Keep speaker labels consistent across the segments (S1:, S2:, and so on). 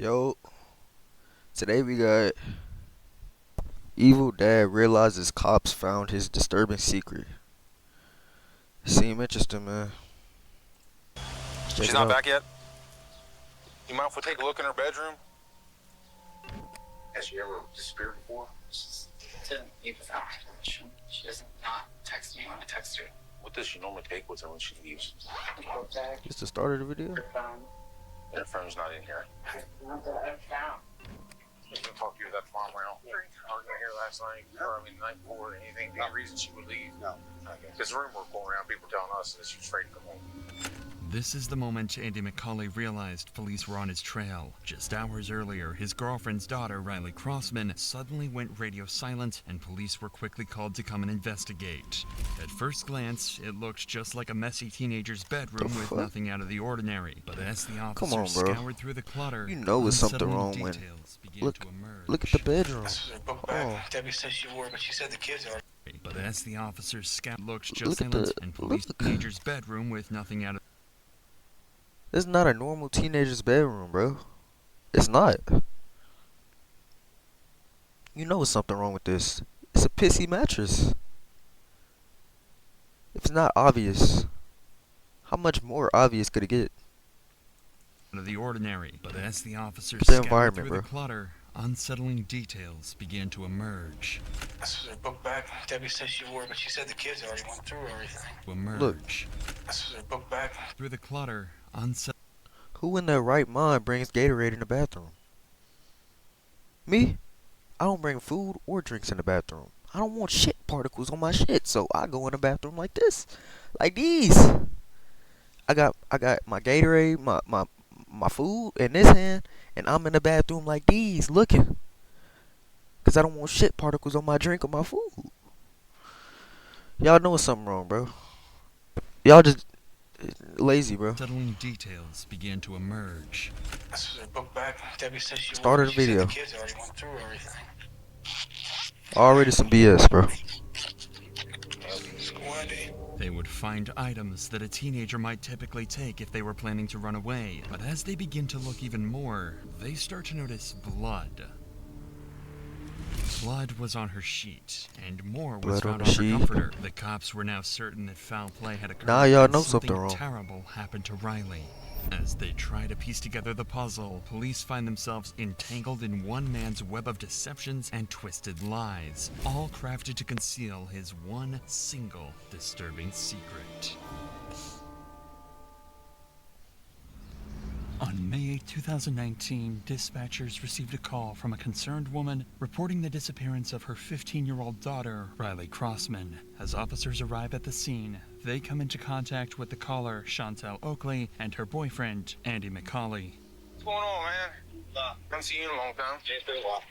S1: Yo, today we got Evil Dad realizes cops found his disturbing secret. Seem interesting, man. Check
S2: She's
S1: it
S2: not
S1: out.
S2: back yet? You mind if we take a look in her bedroom?
S3: Has she ever disappeared before?
S4: She's didn't leave without permission. She doesn't not text me when I text her.
S2: What does she normally take with her when she leaves?
S4: A book bag,
S1: It's the start of the video.
S4: her phone.
S2: Her phone's not in here.
S4: Not that I've found.
S2: You can talk to you that tomorrow morning. Arguing here last night, or I mean the night before, anything, any reason she would leave?
S3: No.
S2: Okay. Because the rumor going around, people telling us that she was afraid to come home.
S5: This is the moment Andy McCauley realized police were on his trail. Just hours earlier, his girlfriend's daughter, Riley Crossman, suddenly went radio silent, and police were quickly called to come and investigate. At first glance, it looked just like a messy teenager's bedroom with nothing out of the ordinary. But as the
S1: Come on,
S5: officers
S1: bro.
S5: scoured through the clutter,
S1: You know there's something
S5: unsettling
S1: wrong when-
S5: details began to emerge.
S1: Look at the bedroom.
S3: This was her book bag.
S1: Oh.
S3: Debbie said she wore it, but she said the kids are.
S5: But as the officers scoured, looked just
S1: Look at
S5: silent,
S1: the-
S5: and police
S1: look.
S5: teenager's bedroom with nothing out of.
S1: This is not a normal teenager's bedroom, bro. It's not. You know there's something wrong with this. It's a pissy mattress. If it's not obvious, how much more obvious could it get?
S5: Of the ordinary, but as the officers
S1: It's the
S5: scoured
S1: environment,
S5: through the
S1: bro.
S5: clutter, unsettling details began to emerge.
S3: This was her book bag. Debbie said she wore it, but she said the kids already went through everything.
S5: To emerge.
S1: Look.
S3: This was her book bag.
S5: Through the clutter, unsettling
S1: Who in their right mind brings Gatorade in the bathroom? Me? I don't bring food or drinks in the bathroom. I don't want shit particles on my shit, so I go in the bathroom like this. Like these. I got my Gatorade, my food in this hand, and I'm in the bathroom like these, looking. Cause I don't want shit particles on my drink or my food. Y'all know something wrong, bro. Y'all just lazy, bro.
S5: details began to emerge.
S3: This was her book bag. Debbie said she
S1: Start
S3: wore
S1: of
S3: it,
S1: the
S3: but she said
S1: video.
S3: the kids already went through everything.
S1: Already some BS, bro.
S3: Squatty.
S5: They would find items that a teenager might typically take if they were planning to run away. But as they begin to look even more, they start to notice blood. Blood was on her sheet, and more was
S1: Blood on
S5: found
S1: the
S5: on her
S1: sheet.
S5: comforter. The cops were now certain that foul play had occurred.
S1: Now y'all
S5: and
S1: know something wrong.
S5: terrible happened to Riley. As they try to piece together the puzzle, police find themselves entangled in one man's web of deceptions and twisted lies, all crafted to conceal his one single disturbing secret. On May 8, 2019, dispatchers received a call from a concerned woman reporting the disappearance of her 15-year-old daughter, Riley Crossman. As officers arrive at the scene, they come into contact with the caller, Chantel Oakley, and her boyfriend, Andy McCauley.
S2: What's going on, man? Haven't seen you in a long time.
S4: It's been a while.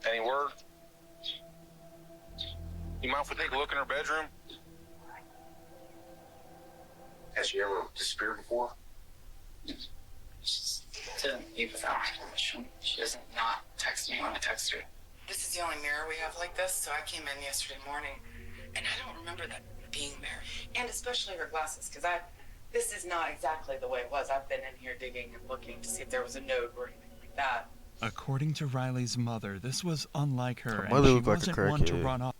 S2: Any word? You mind if we take a look in her bedroom?
S3: Has she ever disappeared before?
S4: She didn't leave without permission. She doesn't not text me when I text her.
S6: This is the only mirror we have like this, so I came in yesterday morning, and I don't remember that being there. And especially her glasses, because this is not exactly the way it was. I've been in here digging and looking to see if there was a note or anything like that.
S5: According to Riley's mother, this was unlike her,
S1: Her
S5: and
S1: mother
S5: she
S1: looked like a
S5: wasn't one to
S1: crackhead.
S5: run off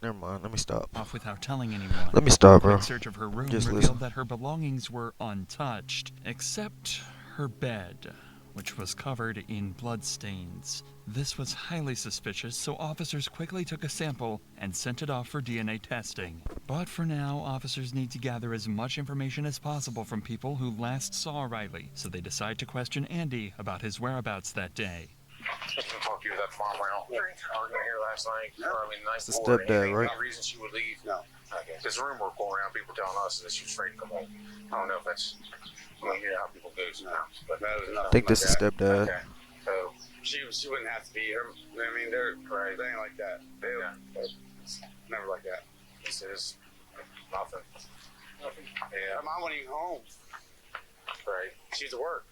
S1: Never mind. Let me stop.
S5: without telling anyone.
S1: Let me stop,
S5: A
S1: bro.
S5: quick search of her room
S1: Just
S5: revealed
S1: listen.
S5: that her belongings were untouched, except her bed, which was covered in bloodstains. This was highly suspicious, so officers quickly took a sample and sent it off for DNA testing. But for now, officers need to gather as much information as possible from people who last saw Riley, so they decide to question Andy about his whereabouts that day.
S2: You can talk to you that tomorrow morning. Arguing here last night, or I mean the night
S1: It's the
S2: before,
S1: stepdad,
S2: anything,
S1: right?
S2: any reason she would leave?
S3: No.
S2: Okay. Because the rumor going around, people telling us that she was afraid to come home. I don't know if that's, you know how people go sometimes. But
S3: That was
S1: I
S3: nothing
S1: think this is
S3: like that.
S1: stepdad.
S2: okay. So,
S3: She wouldn't have to be her. I mean, they're
S2: right.
S3: they ain't like that. They never like that.
S2: This is nothing. Yeah.
S3: Her mom wasn't even home.
S2: Right.
S3: She was at work.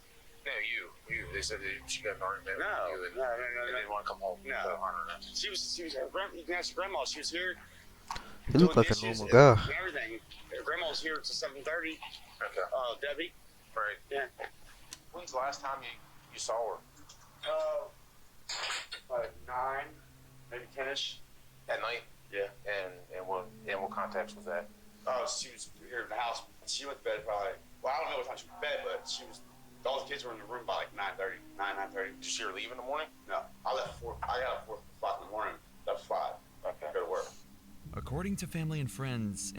S2: No, you. They said that she got an argument
S3: No,
S2: with you
S3: no,
S2: and didn't want to come home.
S3: No.
S2: So, I don't know.
S3: She was her you can ask her grandma. She was here.
S1: He looked like a
S3: doing
S1: normal
S3: dishes
S1: guy.
S3: and everything. Her grandma was here till 7:30.
S2: Okay.
S3: Debbie.
S2: Right.
S3: Yeah.
S2: When's the last time you you saw her?
S7: Like 9, maybe 10ish.
S2: At night?
S7: Yeah.
S2: And what context was that?
S7: Oh, she was here in the house. She went to bed probably. Well, I don't know what time she went to bed, but all the kids were in the room by like 9:30.
S2: Did you see her leave in the morning?
S7: No, I got up 4 o'clock in the morning. Left 5.
S2: Okay.
S7: Go to work.
S5: According to family and friends,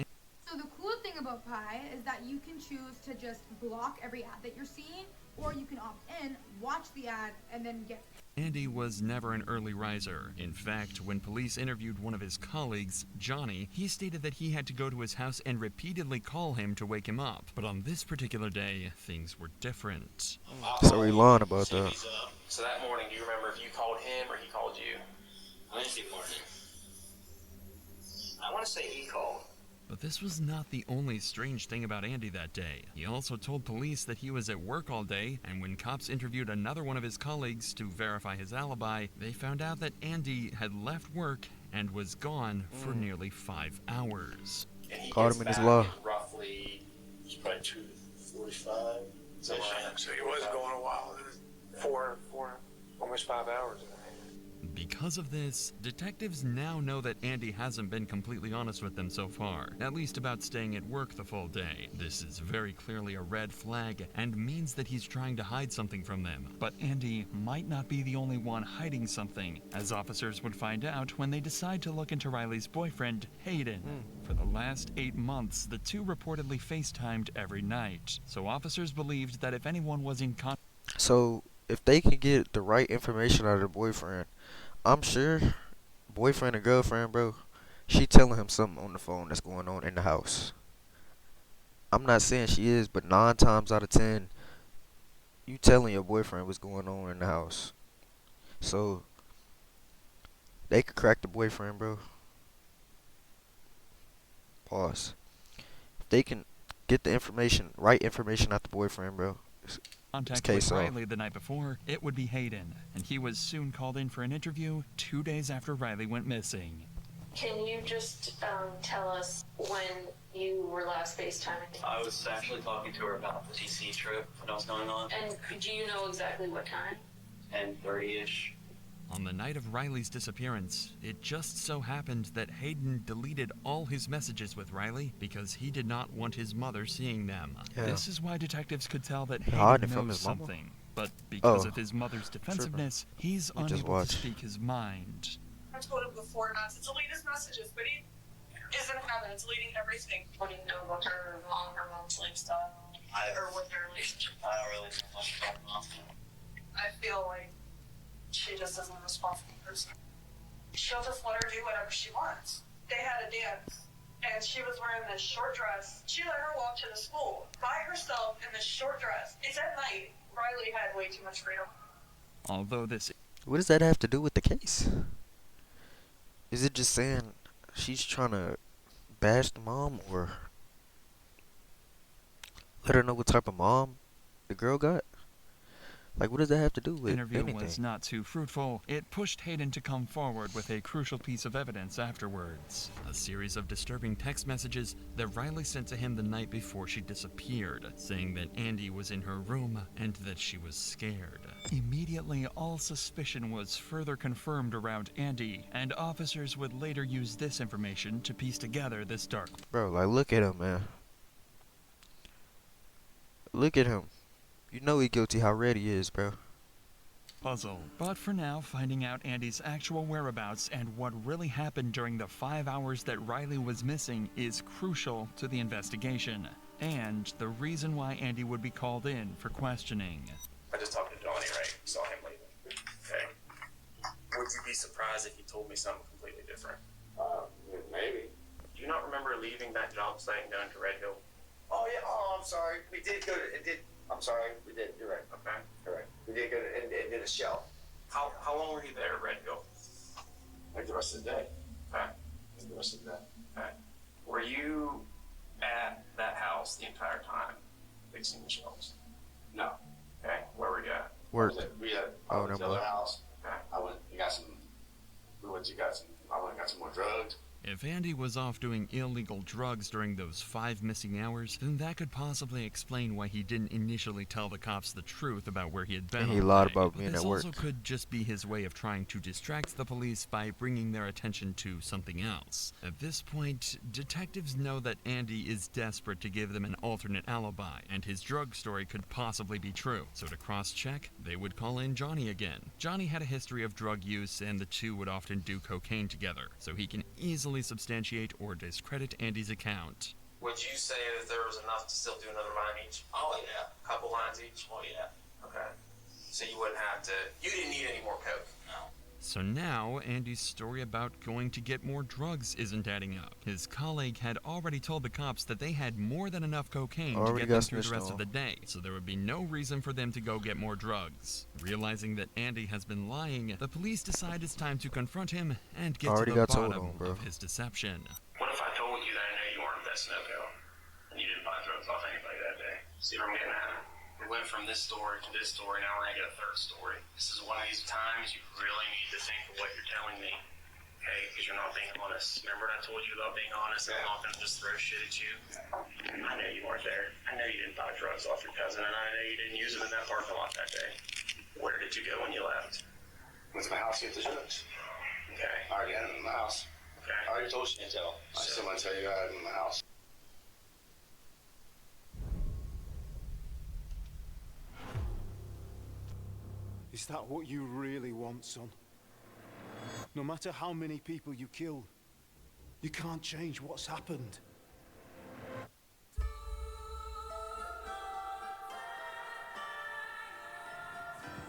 S8: So the cool thing about Pi is that you can choose to just block every ad that you're seeing, or you can opt in, watch the ad, and then get.
S5: Andy was never an early riser. In fact, when police interviewed one of his colleagues, Johnny, he stated that he had to go to his house and repeatedly call him to wake him up. But on this particular day, things were different.
S1: So he lying about that.
S9: So that morning, do you remember if you called him or he called you?
S3: I didn't see Martin. I want to say he called.
S5: But this was not the only strange thing about Andy that day. He also told police that he was at work all day, and when cops interviewed another one of his colleagues to verify his alibi, they found out that Andy had left work and was gone for nearly 5 hours.
S3: And he
S1: Caught
S3: gets
S1: him in his
S3: back
S1: law.
S3: at roughly, it's probably 2:45.
S9: So he was going a while. 4, almost 5 hours.
S5: Because of this, detectives now know that Andy hasn't been completely honest with them so far, at least about staying at work the full day. This is very clearly a red flag and means that he's trying to hide something from them. But Andy might not be the only one hiding something, as officers would find out when they decide to look into Riley's boyfriend, Hayden. For the last 8 months, the two reportedly FaceTimed every night, so officers believed that if anyone was in contact.
S1: So if they can get the right information out of their boyfriend, I'm sure boyfriend and girlfriend, bro, she telling him something on the phone that's going on in the house. I'm not saying she is, but 9 times out of 10, you telling your boyfriend what's going on in the house. So they could crack the boyfriend, bro. Pause. If they can get the information, right information out the boyfriend, bro.
S5: Contact
S1: case
S5: with
S1: off.
S5: Riley the night before, it would be Hayden, and he was soon called in for an interview 2 days after Riley went missing.
S10: Can you just tell us when you were last FaceTiming?
S3: I was actually talking to her about the DC trip that was going on.
S10: And do you know exactly what time?
S3: 10:30-ish.
S5: On the night of Riley's disappearance, it just so happened that Hayden deleted all his messages with Riley because he did not want his mother seeing them.
S1: Yeah.
S5: This is why detectives could tell that
S1: Hiding
S5: Hayden
S1: from
S5: knows
S1: his mama?
S5: something. But because
S1: Oh.
S5: of his mother's defensiveness, he's
S1: You just
S5: unable to
S1: watch.
S5: speak his mind.
S11: I told him before not to delete his messages, but he isn't having it, deleting everything.
S10: What do you know about her mom's lifestyle? Or what their relationship?
S3: I don't really know much about mom.
S11: I feel like she just isn't a responsible person. She'll just let her do whatever she wants. They had a dance, and she was wearing this short dress. She let her walk to the school by herself in this short dress. It's at night. Riley had way too much freedom.
S5: Although this
S1: What does that have to do with the case? Is it just saying she's trying to bash the mom, or let her know what type of mom the girl got? Like, what does that have to do with
S5: interview
S1: anything?
S5: was not too fruitful, it pushed Hayden to come forward with a crucial piece of evidence afterwards. A series of disturbing text messages that Riley sent to him the night before she disappeared, saying that Andy was in her room and that she was scared. Immediately, all suspicion was further confirmed around Andy, and officers would later use this information to piece together this dark
S1: Bro, like, look at him, man. Look at him. You know he guilty how red he is, bro.
S5: puzzle. But for now, finding out Andy's actual whereabouts and what really happened during the 5 hours that Riley was missing is crucial to the investigation, and the reason why Andy would be called in for questioning.
S9: I just talked to Johnny, right? Saw him leaving. Okay. Would you be surprised if he told me something completely different?
S7: Maybe.
S9: Do you not remember leaving that job site and going to Red Hill?
S7: Oh yeah. Oh, I'm sorry. We did go to. It did. I'm sorry. We did. You're right.
S9: Okay.
S7: Correct. We did go to and did a show.
S9: How long were you there at Red Hill?
S7: Like the rest of the day.
S9: Okay.
S7: Like the rest of the day.
S9: Okay. Were you at that house the entire time fixing the shelves?
S7: No.
S9: Okay. Where were you at?
S1: Work.
S7: We had. I went to the other house. I went. You got some. We went to got some. I went and got some more drugs.
S5: If Andy was off doing illegal drugs during those 5 missing hours, then that could possibly explain why he didn't initially tell the cops the truth about where he had been.
S1: And he
S5: all
S1: lied
S5: day.
S1: about
S5: But
S1: being
S5: this
S1: at work.
S5: also could just be his way of trying to distract the police by bringing their attention to something else. At this point, detectives know that Andy is desperate to give them an alternate alibi, and his drug story could possibly be true. So to cross-check, they would call in Johnny again. Johnny had a history of drug use, and the two would often do cocaine together, so he can easily substantiate or discredit Andy's account.
S9: Would you say that there was enough to still do another line each? Oh, yeah. Couple lines each? Oh, yeah. Okay. So you wouldn't have to... You didn't need any more coke? No.
S5: So now, Andy's story about going to get more drugs isn't adding up. His colleague had already told the cops that they had more than enough cocaine to
S1: Already
S5: get
S1: got
S5: them through the
S1: snitched
S5: rest of
S1: on.
S5: the day, so there would be no reason for them to go get more drugs. Realizing that Andy has been lying, the police decide it's time to confront him and get
S1: Already
S5: to the
S1: got told
S5: bottom
S1: on, bro.
S5: of his deception.
S9: What if I told you that I know you weren't that Sunoco, and you didn't buy drugs off anybody that day? See what I'm getting at? We went from this story to this story, now we're gonna get a third story. This is one of these times you really need to think of what you're telling me, okay? Because you're not being honest. Remember what I told you about being honest and I'm not gonna just throw shit at you? I know you weren't there. I know you didn't buy drugs off your cousin, and I know you didn't use them in that parking lot that day. Where did you go when you left?
S7: Went to my house to get the drugs.
S9: Okay.
S7: I already had them in my house.
S9: Okay.
S7: I already told Chantel. I still want to tell you I had them in my house.
S12: Is that what you really want, son? No matter how many people you kill, you can't change what's happened.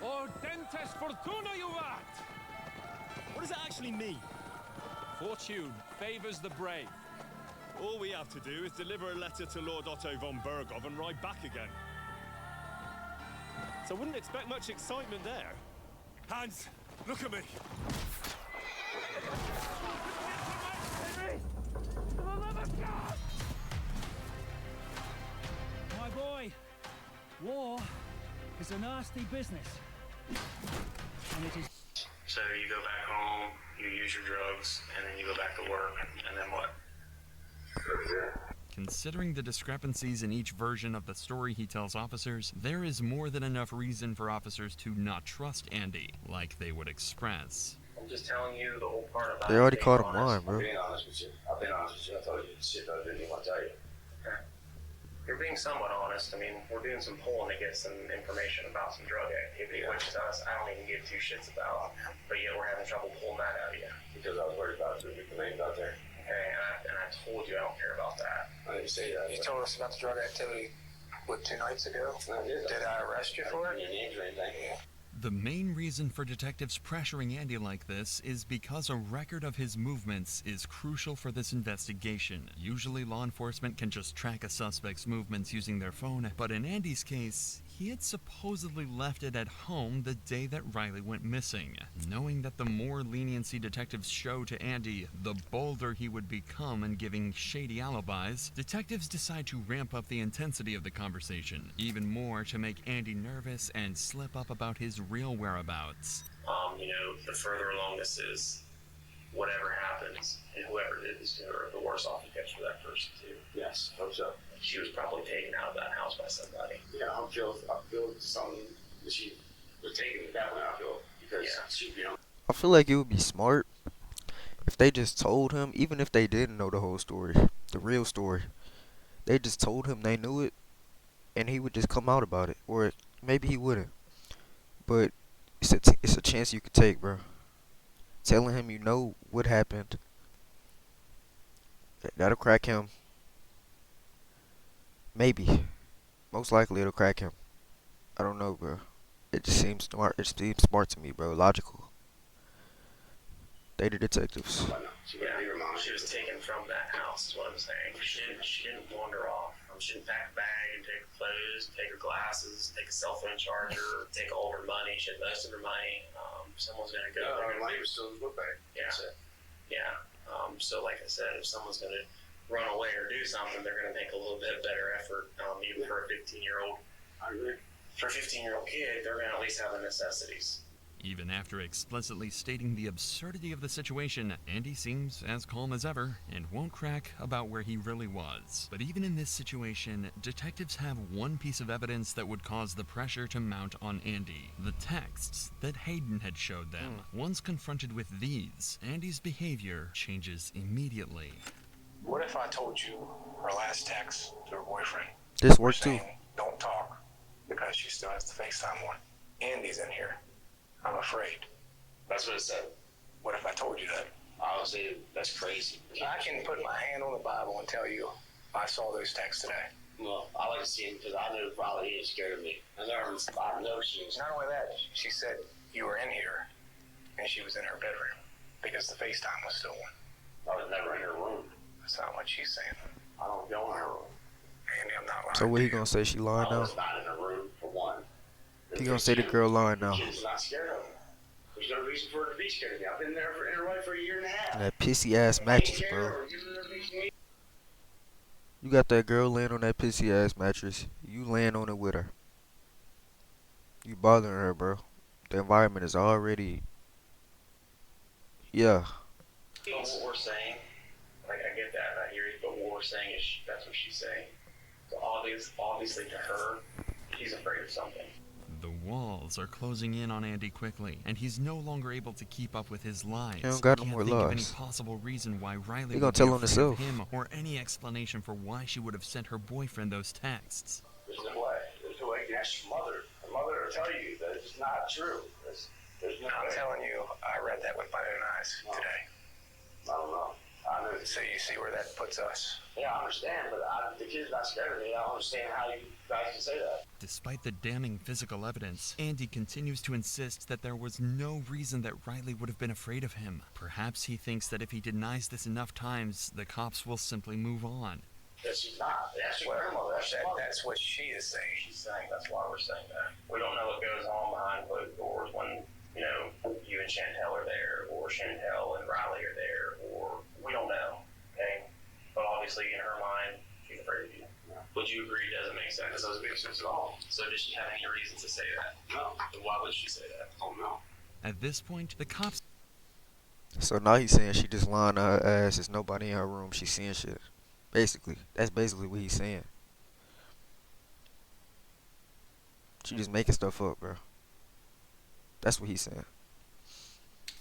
S13: Ordentes fortuna juvat! What does that actually mean? Fortune favors the brave. All we have to do is deliver a letter to Lord Otto von Bergov and ride back again. So I wouldn't expect much excitement there. Hans, look at me.
S14: My boy, war is a nasty business. And it is...
S9: So you go back home, you use your drugs, and then you go back to work, and then what?
S5: Considering the discrepancies in each version of the story he tells officers, there is more than enough reason for officers to not trust Andy, like they would express.
S9: I'm just telling you the whole part about
S1: They already
S9: being
S1: caught him
S9: honest.
S1: lying, bro.
S7: I'm being honest with you. I've been honest with you. I told you shit that I didn't even want to tell you.
S9: Okay. You're being somewhat honest. I mean, we're doing some polling to get some information about some drug activity, which to us, I don't even give two shits about. But yet we're having trouble pulling that out of you.
S7: Because I was worried about the big names out there.
S9: Okay, and I told you I don't care about that.
S7: I didn't say that.
S3: You told us about the drug activity, what, 2 nights ago?
S7: I did.
S3: Did I arrest you for it?
S7: Your names or anything?
S5: The main reason for detectives pressuring Andy like this is because a record of his movements is crucial for this investigation. Usually law enforcement can just track a suspect's movements using their phone, but in Andy's case, he had supposedly left it at home the day that Riley went missing. Knowing that the more leniency detectives show to Andy, the bolder he would become in giving shady alibis, detectives decide to ramp up the intensity of the conversation, even more to make Andy nervous and slip up about his real whereabouts.
S9: You know, the further along this is, whatever happens, and whoever did this to her, the worse off it gets for that person too.
S7: Yes, hope so.
S9: She was probably taken out of that house by somebody.
S7: Yeah, I feel something that she was taking it that way. I feel because she, you know.
S1: I feel like it would be smart if they just told him, even if they didn't know the whole story, the real story. They just told him they knew it, and he would just come out about it, or maybe he wouldn't. But it's a chance you could take, bro. Telling him you know what happened, that'll crack him. Maybe. Most likely it'll crack him. I don't know, bro. It just seems smart. It seems smart to me, bro. Logical. They the detectives.
S9: Yeah, she was taken from that house, is what I'm saying. She didn't wander off. She didn't pack a bag and take her clothes, take her glasses, take a cell phone charger, take all of her money. She had most of her money. Someone's going to go.
S7: No, her money was still in the book bag.
S9: Yeah. Yeah. So like I said, if someone's going to run away or do something, they're going to make a little bit better effort, even for a 15-year-old.
S7: I agree.
S9: For a 15-year-old kid, they're going to at least have the necessities.
S5: Even after explicitly stating the absurdity of the situation, Andy seems as calm as ever and won't crack about where he really was. But even in this situation, detectives have one piece of evidence that would cause the pressure to mount on Andy. The texts that Hayden had showed them. Once confronted with these, Andy's behavior changes immediately.
S3: What if I told you her last text to her boyfriend?
S1: This worked too.
S3: Saying, don't talk, because she still has the FaceTime one. Andy's in here. I'm afraid.
S9: That's what it said.
S3: What if I told you that?
S9: Honestly, that's crazy.
S3: I can put my hand on the Bible and tell you I saw those texts today.
S9: Well, I like to see him because I knew probably he scared me. I know she was.
S3: Not only that, she said you were in here, and she was in her bedroom because the FaceTime was still on.
S9: I was never in her room.
S3: That's not what she's saying.
S9: I don't go in her room.
S3: Andy, I'm not lying.
S1: So what he gonna say? She lying
S9: I
S1: now?
S9: was not in her room, for one.
S1: He gonna say the girl lying now?
S9: She's not scared of him. There's no reason for her to be scared of me. I've been there in her life for a year and a half.
S1: That pissy ass mattress, bro. You got that girl laying on that pissy ass mattress. You laying on it with her. You bothering her, bro. The environment is already. Yeah.
S9: What we're saying, like I get that, and I hear it, but what we're saying is that's what she's saying. So obviously to her, she's afraid of something.
S5: The walls are closing in on Andy quickly, and he's no longer able to keep up with his lies.
S1: He don't got no
S5: Can't
S1: more
S5: think of any
S1: lies.
S5: possible reason why Riley
S1: He
S5: would
S1: gonna
S5: be
S1: tell on
S5: afraid
S1: himself.
S5: of him, or any explanation for why she would have sent her boyfriend those texts.
S9: There's no way. There's no way you can ask your mother. Her mother will tell you that it's not true. There's no
S3: I'm
S9: way.
S3: telling you, I read that with my own eyes today.
S9: I don't know. I know.
S3: So you see where that puts us.
S9: Yeah, I understand, but the kid's not scared of me. I don't understand how you guys can say that.
S5: Despite the damning physical evidence, Andy continues to insist that there was no reason that Riley would have been afraid of him. Perhaps he thinks that if he denies this enough times, the cops will simply move on.
S9: That she's not. That's your grandmother.
S3: That's what she is saying.
S9: She's saying that's why we're saying that. We don't know what goes on behind closed doors when, you know, you and Chantel are there, or Chantel and Riley are there, or we don't know, okay? But obviously in her mind, she's afraid of you. Would you agree it doesn't make sense? It doesn't make sense at all. So does she have any reason to say that? No. Then why would she say that? Oh, no.
S5: At this point, the cops...
S1: So now he's saying she just lying to her ass. There's nobody in her room. She's seeing shit. Basically, that's basically what he's saying. She just making stuff up, bro. That's what he's saying.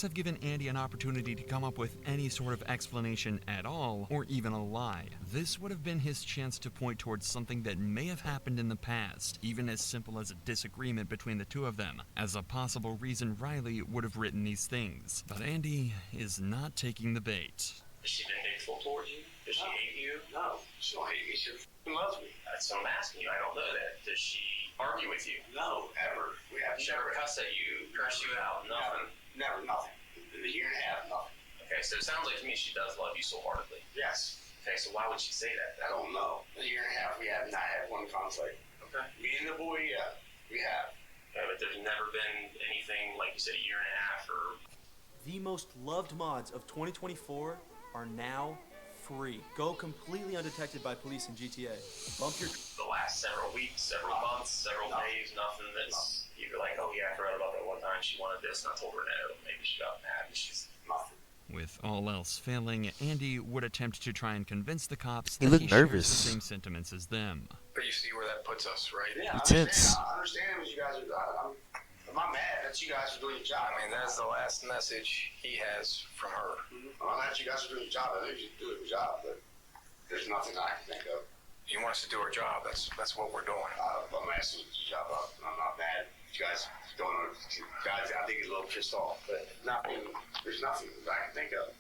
S5: have given Andy an opportunity to come up with any sort of explanation at all, or even a lie. This would have been his chance to point towards something that may have happened in the past, even as simple as a disagreement between the two of them, as a possible reason Riley would have written these things. But Andy is not taking the bait.
S9: Is she vindictful towards you? Does she hate you? No, she don't hate me. She loves me. That's what I'm asking you. I don't know that. Does she argue with you? No, ever. We have never cuss at you, curse you out, nothing. Never, nothing. In a year and a half, nothing. Okay, so it sounds like to me she does love you so heartedly. Yes. Okay, so why would she say that? I don't know. In a year and a half, we have not had one conflict. Okay. Me and the boy, yeah, we have. Okay, but there's never been anything, like you said, a year and a half or...
S15: The most loved mods of 2024 are now free. Go completely undetected by police in GTA. Bump your...
S9: The last several weeks, several months, several days, nothing that's... You're like, oh yeah, I forgot about that one time she wanted this and I told her no. Maybe she got mad and she's nothing.
S5: With all else failing, Andy would attempt to try and convince the cops
S1: He
S5: that
S1: looked
S5: he shares
S1: nervous.
S5: the same sentiments as them.
S3: But you see where that puts us, right?
S9: Yeah,
S1: He tense.
S9: I understand what you guys are... I'm not mad that you guys are doing your job.
S3: I mean, that's the last message he has from her.
S9: I'm not that you guys are doing your job. I know you do your job, but there's nothing I can think of.
S3: You want us to do our job. That's what we're doing.
S9: I'm asking you to do your job. I'm not mad. You guys don't know. Guys, I think he's a little pissed off, but nothing. There's nothing that I can think of.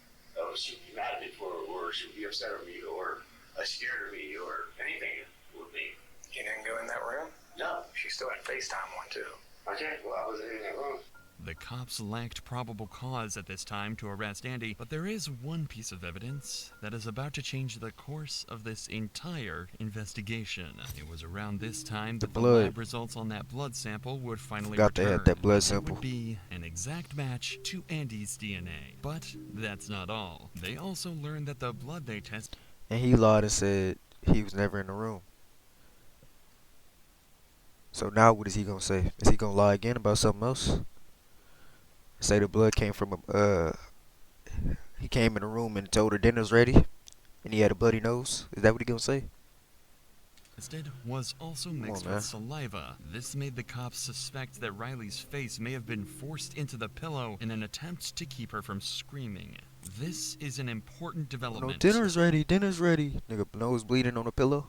S9: She would be mad at me for, or she would be upset with me, or scared of me, or anything would be.
S3: You didn't go in that room?
S9: No.
S3: She still had FaceTime on, too.
S9: Okay, well, I wasn't in that room.
S5: The cops lacked probable cause at this time to arrest Andy, but there is one piece of evidence that is about to change the course of this entire investigation. It was around this time that the
S1: blood.
S5: lab results on that blood sample would finally
S1: Forgot they
S5: return.
S1: had that blood
S5: It
S1: sample.
S5: would be an exact match to Andy's DNA. But that's not all. They also learned that the blood they tested...
S1: And he lied and said he was never in the room. So now what is he gonna say? Is he gonna lie again about something else? Say the blood came from he came in the room and told her dinner's ready, and he had a bloody nose. Is that what he gonna say?
S5: Was also mixed
S1: man.
S5: with saliva. This made the cops suspect that Riley's face may have been forced into the pillow in an attempt to keep her from screaming. This is an important
S1: No,
S5: development.
S1: dinner's ready. Dinner's ready. Nigga, nose bleeding on the pillow.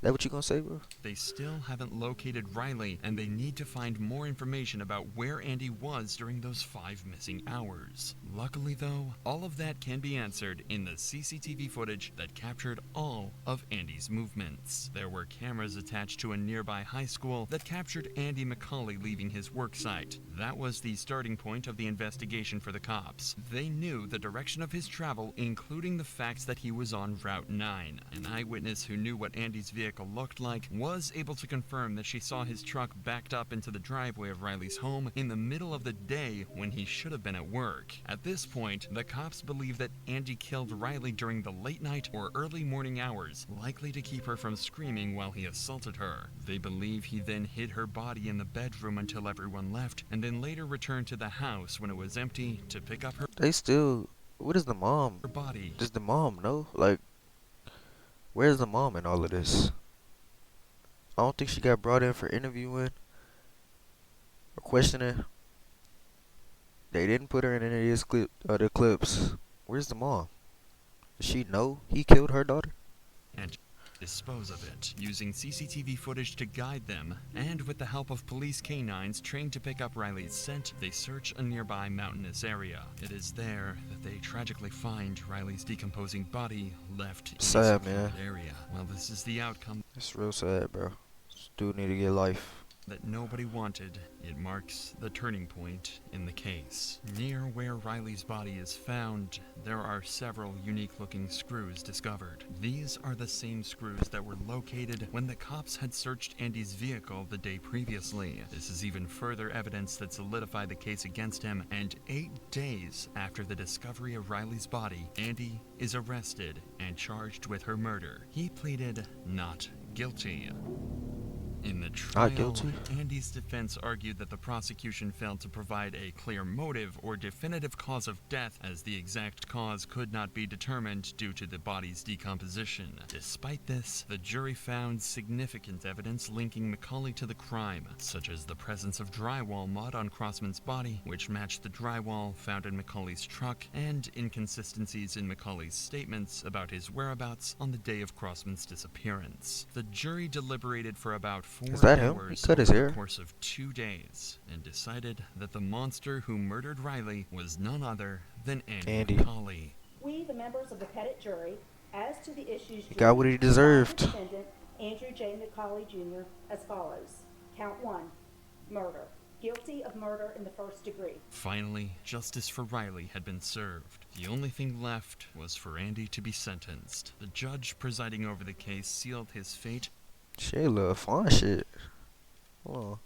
S1: That what you gonna say, bro?
S5: They still haven't located Riley, and they need to find more information about where Andy was during those 5 missing hours. Luckily, though, all of that can be answered in the CCTV footage that captured all of Andy's movements. There were cameras attached to a nearby high school that captured Andy McCauley leaving his work site. That was the starting point of the investigation for the cops. They knew the direction of his travel, including the fact that he was on Route 9. An eyewitness who knew what Andy's vehicle looked like was able to confirm that she saw his truck backed up into the driveway of Riley's home in the middle of the day when he should have been at work. At this point, the cops believe that Andy killed Riley during the late night or early morning hours, likely to keep her from screaming while he assaulted her. They believe he then hid her body in the bedroom until everyone left, and then later returned to the house when it was empty to pick up her
S1: They still. What is the mom?
S5: body.
S1: Does the mom know? Like, where's the mom in all of this? I don't think she got brought in for interviewing or questioning. They didn't put her in any of these other clips. Where's the mom? Does she know he killed her daughter?
S5: And dispose of it, using CCTV footage to guide them, and with the help of police canines trained to pick up Riley's scent, they search a nearby mountainous area. It is there that they tragically find Riley's decomposing body left in a
S1: Sad,
S5: secluded
S1: man.
S5: area. Well, this is the outcome
S1: It's real sad, bro. This dude need to get life.
S5: that nobody wanted. It marks the turning point in the case. Near where Riley's body is found, there are several unique-looking screws discovered. These are the same screws that were located when the cops had searched Andy's vehicle the day previously. This is even further evidence that solidified the case against him, and 8 days after the discovery of Riley's body, Andy is arrested and charged with her murder. He pleaded not guilty. In the trial,
S1: guilty?
S5: Andy's defense argued that the prosecution failed to provide a clear motive or definitive cause of death, as the exact cause could not be determined due to the body's decomposition. Despite this, the jury found significant evidence linking McCauley to the crime, such as the presence of drywall mud on Crossman's body, which matched the drywall found in McCauley's truck, and inconsistencies in McCauley's statements about his whereabouts on the day of Crossman's disappearance. The jury deliberated for about 4
S1: Is that him? He
S5: hours
S1: cut his
S5: over
S1: hair.
S5: the course of 2 days and decided that the monster who murdered Riley was none other than Andy McCauley.
S16: We, the members of the Pettit jury, as to the issues
S1: He got what he deserved.
S16: defendant Andrew J. McCauley Jr. as follows. Count 1, murder. Guilty of murder in the first degree.
S5: Finally, justice for Riley had been served. The only thing left was for Andy to be sentenced. The judge presiding over the case sealed his fate.
S1: Shayla, fine shit. Hold on.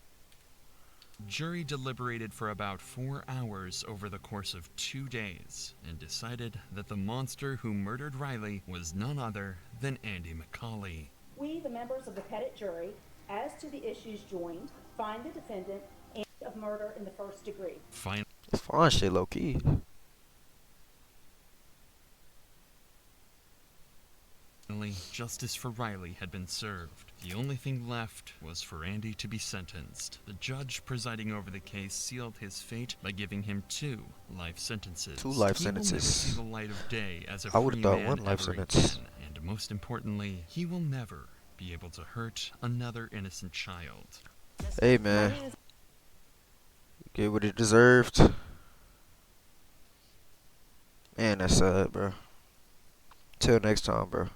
S5: Jury deliberated for about 4 hours over the course of 2 days and decided that the monster who murdered Riley was none other than Andy McCauley.
S16: We, the members of the Pettit jury, as to the issues joined, find the defendant guilty of murder in the first degree.
S1: It's fine shit, low key.
S5: Finally, justice for Riley had been served. The only thing left was for Andy to be sentenced. The judge presiding over the case sealed his fate by giving him 2 life sentences.
S1: 2 life
S5: He will never
S1: sentences.
S5: see the light of day as a
S1: I would've
S5: free
S1: thought
S5: man
S1: 1 life
S5: ever
S1: sentence.
S5: again, and most importantly, he will never be able to hurt another innocent child.
S1: Hey, man. Get what it deserved. Man, that's sad, bro. Till next time, bro.